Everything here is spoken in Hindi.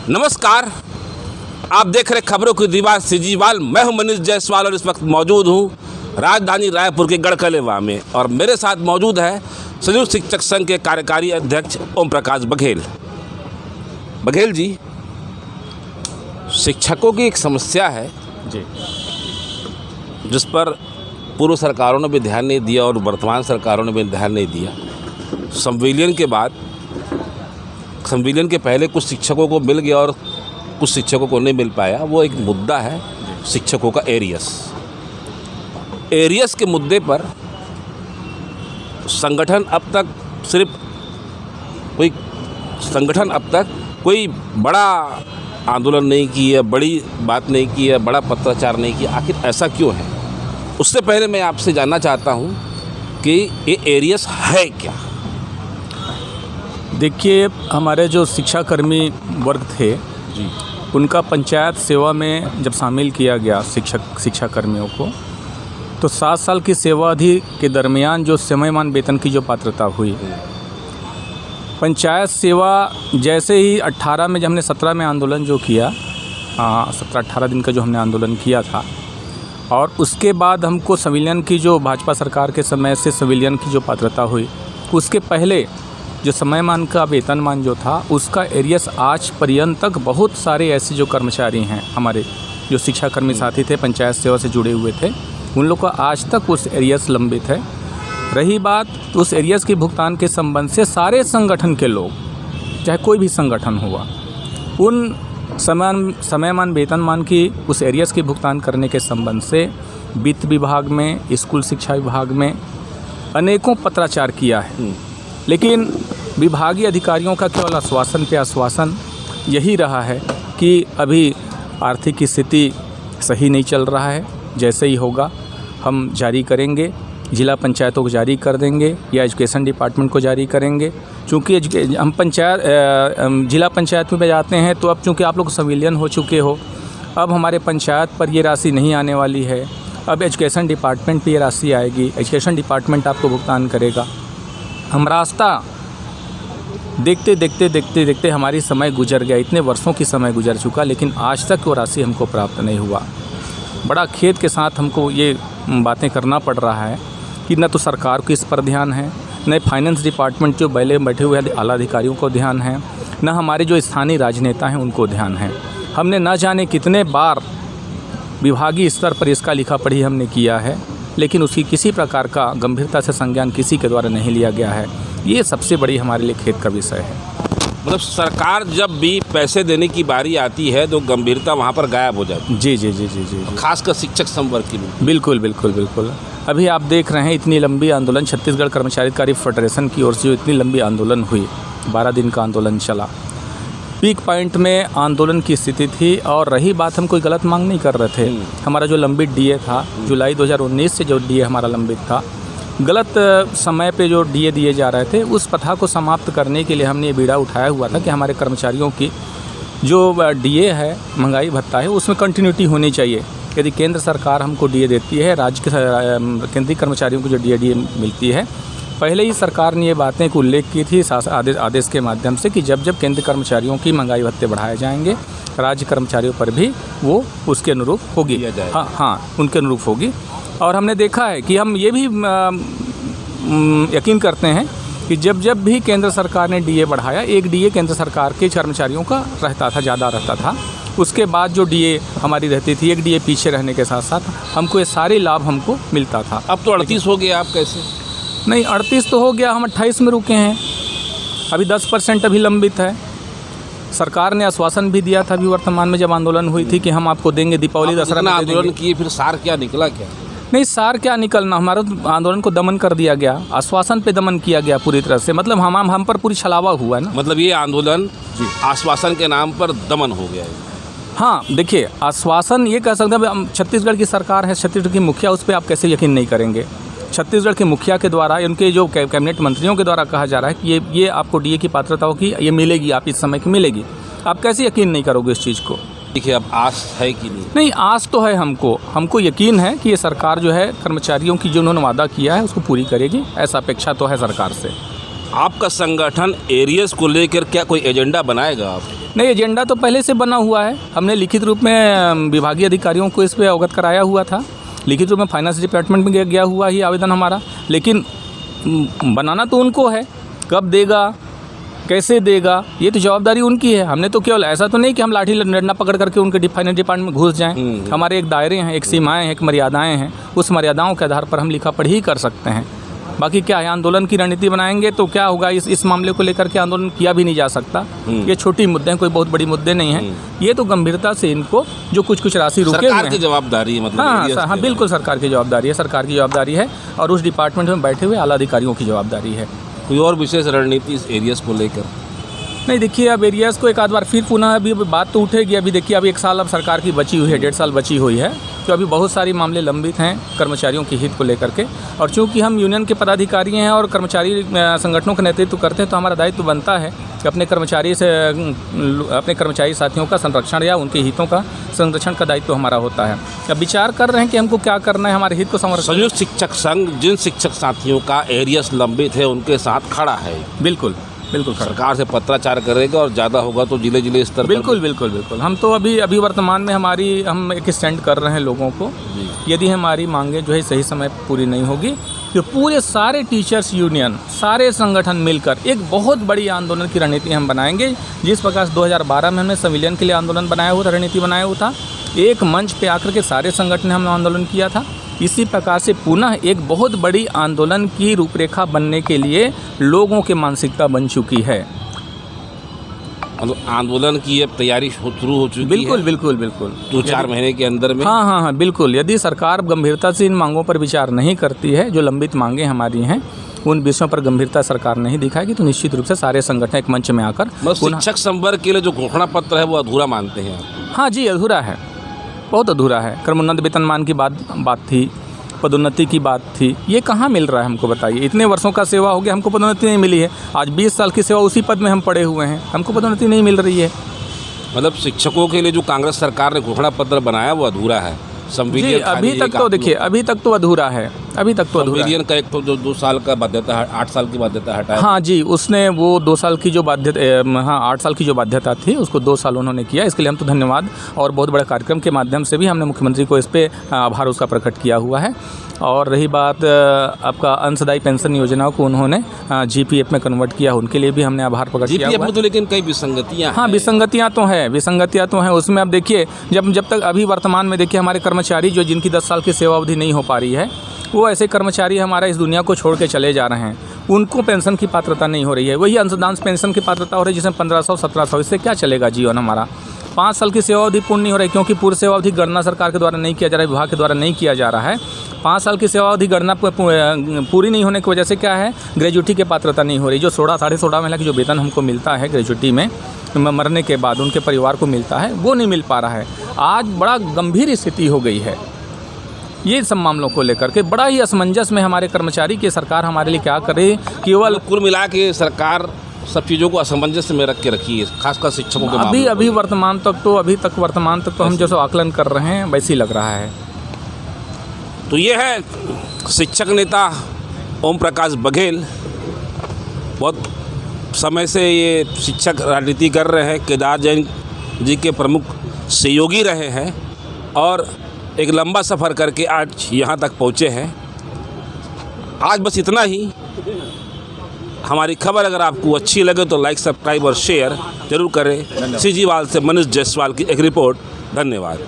नमस्कार, आप देख रहे खबरों की दीवार सीजीवाल। मैं हूं मनीष जायसवाल और इस वक्त मौजूद हूं राजधानी रायपुर के गढ़कलेवा में और मेरे साथ मौजूद है संयुक्त शिक्षक संघ के कार्यकारी अध्यक्ष ओम प्रकाश बघेल। बघेल जी, शिक्षकों की एक समस्या है जी, जिस पर पूर्व सरकारों ने भी ध्यान नहीं दिया और वर्तमान सरकारों ने भी ध्यान नहीं दिया। संविलियन के बाद, संविलियन के पहले कुछ शिक्षकों को मिल गया और कुछ शिक्षकों को नहीं मिल पाया। वो एक मुद्दा है शिक्षकों का एरियस के मुद्दे पर संगठन अब तक कोई बड़ा आंदोलन नहीं किया, बड़ी बात नहीं की है, बड़ा पत्राचार नहीं किया। आखिर ऐसा क्यों है? उससे पहले मैं आपसे जानना चाहता हूँ कि ये एरियस है क्या? देखिए, हमारे जो शिक्षाकर्मी वर्ग थे जी, उनका पंचायत सेवा में जब शामिल किया गया शिक्षाकर्मियों को, तो 7 साल की सेवा अवधि के दरमियान जो समयमान वेतन की जो पात्रता हुई, पंचायत सेवा जैसे ही 18 में, जब हमने 17 में आंदोलन जो किया, 17-18 दिन का जो हमने आंदोलन किया था, और उसके बाद हमको संविलियन की जो भाजपा सरकार के समय से संविलियन की जो पात्रता हुई, उसके पहले जो समयमान का वेतनमान जो था, उसका एरियस आज पर्यंत तक बहुत सारे ऐसे जो कर्मचारी हैं, हमारे जो शिक्षाकर्मी साथी थे, पंचायत सेवा से जुड़े हुए थे, उन लोग का आज तक उस एरियस लंबित है। रही बात उस एरियस के भुगतान के संबंध से, सारे संगठन के लोग, चाहे कोई भी संगठन हुआ, उन समयमान वेतनमान की उस एरियस के भुगतान करने के संबंध से वित्त विभाग में, स्कूल शिक्षा विभाग में अनेकों पत्राचार किया है, लेकिन विभागीय अधिकारियों का केवल आश्वासन पे आश्वासन यही रहा है कि अभी आर्थिक स्थिति सही नहीं चल रहा है, जैसे ही होगा हम जारी करेंगे, जिला पंचायतों को जारी कर देंगे या एजुकेशन डिपार्टमेंट को जारी करेंगे। चूँकि हम जिला पंचायत में जाते हैं, तो अब चूँकि आप लोग संविलियन हो चुके हो, अब हमारे पंचायत पर ये राशि नहीं आने वाली है। अब एजुकेशन डिपार्टमेंट पर ये राशि आएगी, एजुकेशन डिपार्टमेंट आपको भुगतान करेगा। हम रास्ता देखते हमारी समय गुजर गया, इतने वर्षों की समय गुजर चुका, लेकिन आज तक वो राशि हमको प्राप्त नहीं हुआ। बड़ा खेद के साथ हमको ये बातें करना पड़ रहा है कि न तो सरकार को इस पर ध्यान है, न फाइनेंस डिपार्टमेंट जो बैठे हुए आला अधिकारियों को ध्यान है, न हमारे जो स्थानीय राजनेता हैं उनको ध्यान है। हमने न जाने कितने बार विभागीय स्तर पर इसका लिखा पढ़ी हमने किया है, लेकिन उसकी किसी प्रकार का गंभीरता से संज्ञान किसी के द्वारा नहीं लिया गया है। ये सबसे बड़ी हमारे लिए खेद का विषय है। मतलब सरकार जब भी पैसे देने की बारी आती है तो गंभीरता वहाँ पर गायब हो जाती है। जी। खासकर शिक्षक संवर्ग की भी। बिल्कुल। अभी आप देख रहे हैं, इतनी लंबी आंदोलन छत्तीसगढ़ कर्मचारी अधिकारी फेडरेशन की ओर से जो इतनी लंबी आंदोलन हुई, 12 दिन का आंदोलन चला, पीक पॉइंट में आंदोलन की स्थिति थी। और रही बात, हम कोई गलत मांग नहीं कर रहे थे। हमारा जो लंबित डीए था, जुलाई 2019 से जो डीए हमारा लंबित था, गलत समय पे जो डीए दिए जा रहे थे, उस प्रथा को समाप्त करने के लिए हमने ये बीड़ा उठाया हुआ था कि हमारे कर्मचारियों की जो डीए है, महंगाई भत्ता है, उसमें कंटिन्यूटी होनी चाहिए। यदि केंद्र सरकार हमको डीए देती है, राज्य के केंद्रीय कर्मचारियों को जो डीए मिलती है, पहले ही सरकार ने ये बातें को उल्लेख की थी आदेश के माध्यम से कि जब केंद्रीय कर्मचारियों की महंगाई भत्ते बढ़ाए जाएंगे, राज्य कर्मचारियों पर भी वो उसके अनुरूप होगी। हाँ, उनके अनुरूप होगी। और हमने देखा है कि हम ये भी यकीन करते हैं कि जब भी केंद्र सरकार ने डीए बढ़ाया, एक डीए केंद्र सरकार के कर्मचारियों का रहता था, ज़्यादा रहता था। उसके बाद जो डीए हमारी रहती थी, एक डीए पीछे रहने के साथ साथ हमको ये सारे लाभ हमको मिलता था। अब तो 38 हो गया। आप कैसे? नहीं, 38 तो हो गया, हम 28 में रुके हैं। अभी 10% अभी लंबित है। सरकार ने आश्वासन भी दिया था अभी वर्तमान में, जब आंदोलन हुई थी, कि हम आपको देंगे, दीपावली दशहरा में आंदोलन किए, फिर सार क्या निकला? क्या नहीं, सार क्या निकलना, हमारा आंदोलन को दमन कर दिया गया, आश्वासन पे दमन किया गया पूरी तरह से। मतलब हम पर पूरी छलावा हुआ है ना। मतलब ये आंदोलन आश्वासन के नाम पर दमन हो गया है। हाँ, देखिए, आश्वासन ये कह सकते हैं, छत्तीसगढ़ की सरकार है, छत्तीसगढ़ की मुखिया, उस पर आप कैसे यकीन नहीं करेंगे? छत्तीसगढ़ के मुखिया के द्वारा, उनके जो कैबिनेट मंत्रियों के द्वारा कहा जा रहा है कि ये आपको डीए की पात्रता होगी, ये मिलेगी, आप इस समय की मिलेगी। आप कैसे यकीन नहीं करोगे इस चीज़ को? देखिए, अब आस है कि नहीं, आस तो है हमको यकीन है कि ये सरकार जो है कर्मचारियों की जो उन्होंने वादा किया है उसको पूरी करेगी, ऐसा अपेक्षा तो है सरकार से। आपका संगठन एरियस को लेकर क्या कोई एजेंडा बनाएगा आप? नहीं, एजेंडा तो पहले से बना हुआ है। हमने लिखित रूप में विभागीय अधिकारियों को इस पे अवगत कराया हुआ था। लिखित रूप में फाइनेंस डिपार्टमेंट में गया हुआ ही आवेदन हमारा, लेकिन बनाना तो उनको है। कब देगा, कैसे देगा, ये तो जवाबदारी उनकी है। हमने तो केवल ऐसा तो नहीं कि हम लाठी डंडा पकड़ करके उनके फाइनेंस डिपार्टमेंट में घुस जाएं। हमारे एक दायरे हैं, एक सीमाएं हैं, एक मर्यादाएं हैं। उस मर्यादाओं के आधार पर हम लिखा पढ़ी कर सकते हैं। बाकी क्या है, आंदोलन की रणनीति बनाएंगे तो क्या होगा, इस मामले को लेकर के आंदोलन किया भी नहीं जा सकता। ये छोटी मुद्दे हैं, कोई बहुत बड़ी मुद्दे नहीं हैं। ये तो गंभीरता से इनको जो कुछ राशि रुके हुए हैं, सरकार की जवाबदारी है, मतलब हाँ, बिल्कुल सरकार की जवाबदारी है। सरकार की जवाबदारी है और उस डिपार्टमेंट में बैठे हुए आला अधिकारियों की जवाबदारी है। कोई और विशेष रणनीति इस एरियस को लेकर? नहीं, देखिए, अब एरियाज़ को एक आध बार फिर पुनः अभी बात तो उठेगी। अभी देखिए, अभी 1 साल अब सरकार की बची हुई है, 1.5 साल बची हुई है, तो अभी बहुत सारी मामले लंबित हैं कर्मचारियों के हित को लेकर के। और चूंकि हम यूनियन के पदाधिकारी हैं और कर्मचारी संगठनों का नेतृत्व करते हैं, तो हमारा दायित्व बनता है कि अपने कर्मचारी साथियों का संरक्षण या उनके हितों का संरक्षण का दायित्व हमारा होता है। अब विचार कर रहे हैं कि हमको क्या करना है, हमारे हित को संरक्षण। संयुक्त शिक्षक संघ जिन शिक्षक साथियों का एरियस लंबित है उनके साथ खड़ा है। बिल्कुल सरकार से पत्राचार करेगा और ज़्यादा होगा तो जिले स्तर पर। बिल्कुल। हम तो अभी वर्तमान में हम एक स्टैंड कर रहे हैं लोगों को। यदि हमारी मांगे जो है सही समय पूरी नहीं होगी तो पूरे सारे टीचर्स यूनियन, सारे संगठन मिलकर एक बहुत बड़ी आंदोलन की रणनीति हम बनाएंगे। जिस प्रकार 2012 में हमने संविलियन के लिए आंदोलन बनाया हुआ था, रणनीति बनाया हुआ था, एक मंच पे आकर के सारे संगठन हमने आंदोलन किया था। इसी प्रकार से पुनः एक बहुत बड़ी आंदोलन की रूपरेखा बनने के लिए लोगों की मानसिकता बन चुकी है। मतलब आंदोलन की अब तैयारी शुरू हो चुकी है। बिल्कुल 2-4 महीने के अंदर में। हाँ, बिल्कुल। यदि सरकार गंभीरता से इन मांगों पर विचार नहीं करती है, जो लंबित मांगे हमारी हैं, उन विषयों पर गंभीरता सरकार नहीं दिखाएगी, तो निश्चित रूप से सारे संगठन एक मंच में आकर शिक्षक संवर्ग के लिए जो घोषणा पत्र है वो अधूरा मानते हैं आप? हाँ जी, अधूरा है, बहुत अधूरा है। क्रमोन्नत वेतनमान की बात थी, पदोन्नति की बात थी, ये कहाँ मिल रहा है हमको बताइए। इतने वर्षों का सेवा हो गया, हमको पदोन्नति नहीं मिली है। आज 20 साल की सेवा उसी पद में हम पड़े हुए हैं, हमको पदोन्नति नहीं मिल रही है। मतलब शिक्षकों के लिए जो कांग्रेस सरकार ने घोषणा पत्र बनाया वो अधूरा है। जी, अभी तक तो देखिए, अभी तक तो अधूरा है। संविलियन का एक तो जो 2 साल का बाध्यता, 8 साल की बाध्यता हटाया। हाँ जी, उसने वो 2 साल की जो बाध्यता, 8 साल की जो बाध्यता थी उसको 2 साल उन्होंने किया। इसके लिए हम तो धन्यवाद, और बहुत बड़े कार्यक्रम के माध्यम से भी हमने मुख्यमंत्री को इस पर आभार उसका प्रकट किया हुआ है। और रही बात आपका अंशदायी पेंशन योजनाओं को उन्होंने GPF में कन्वर्ट किया, उनके लिए भी हमने आभार प्रकट किया हुआ है। में तो लेकिन कई विसंगतियाँ। हाँ, विसंगतियाँ तो हैं उसमें। अब देखिए, जब तक अभी वर्तमान में देखिए हमारे कर्मचारी जो जिनकी 10 साल की सेवा अवधि नहीं हो पा रही है, वो ऐसे कर्मचारी हमारा इस दुनिया को छोड़ के चले जा रहे हैं, उनको पेंशन की पात्रता नहीं हो रही है। वही अंशदान पेंशन की पात्रता हो रही है जिसमें 1500-1700, इससे क्या चलेगा जीवन हमारा। 5 साल की सेवा अवधि पूर्ण नहीं हो रही, क्योंकि पूर्व सेवा अवधि गणना सरकार के द्वारा नहीं किया जा रहा है, विभाग के द्वारा नहीं किया जा रहा है। 5 साल की सेवा अवधि गणना पूरी नहीं होने की वजह से क्या है, ग्रेजुएटी की पात्रता नहीं हो रही। जो 16-16.5 महीने की जो वेतन हमको मिलता है ग्रेजुएटी में मरने के बाद उनके परिवार को मिलता है, वो नहीं मिल पा रहा है। आज बड़ा गंभीर स्थिति हो गई है। ये सब मामलों को लेकर के बड़ा ही असमंजस में हमारे कर्मचारी की सरकार हमारे लिए क्या करे। केवल कुल मिला के सरकार सब चीज़ों को असमंजस में रख के रखी है, खासकर शिक्षकों के अभी वर्तमान तक तो हम जो आकलन कर रहे हैं वैसे ही लग रहा है। तो ये है शिक्षक नेता ओम प्रकाश बघेल। बहुत समय से ये शिक्षक राजनीति कर रहे हैं, केदार जैन जी के प्रमुख सहयोगी रहे हैं और एक लंबा सफ़र करके आज यहाँ तक पहुँचे हैं। आज बस इतना ही। हमारी खबर अगर आपको अच्छी लगे तो लाइक, सब्सक्राइब और शेयर जरूर करें। सीजीवाल से मनीष जायसवाल की एक रिपोर्ट। धन्यवाद।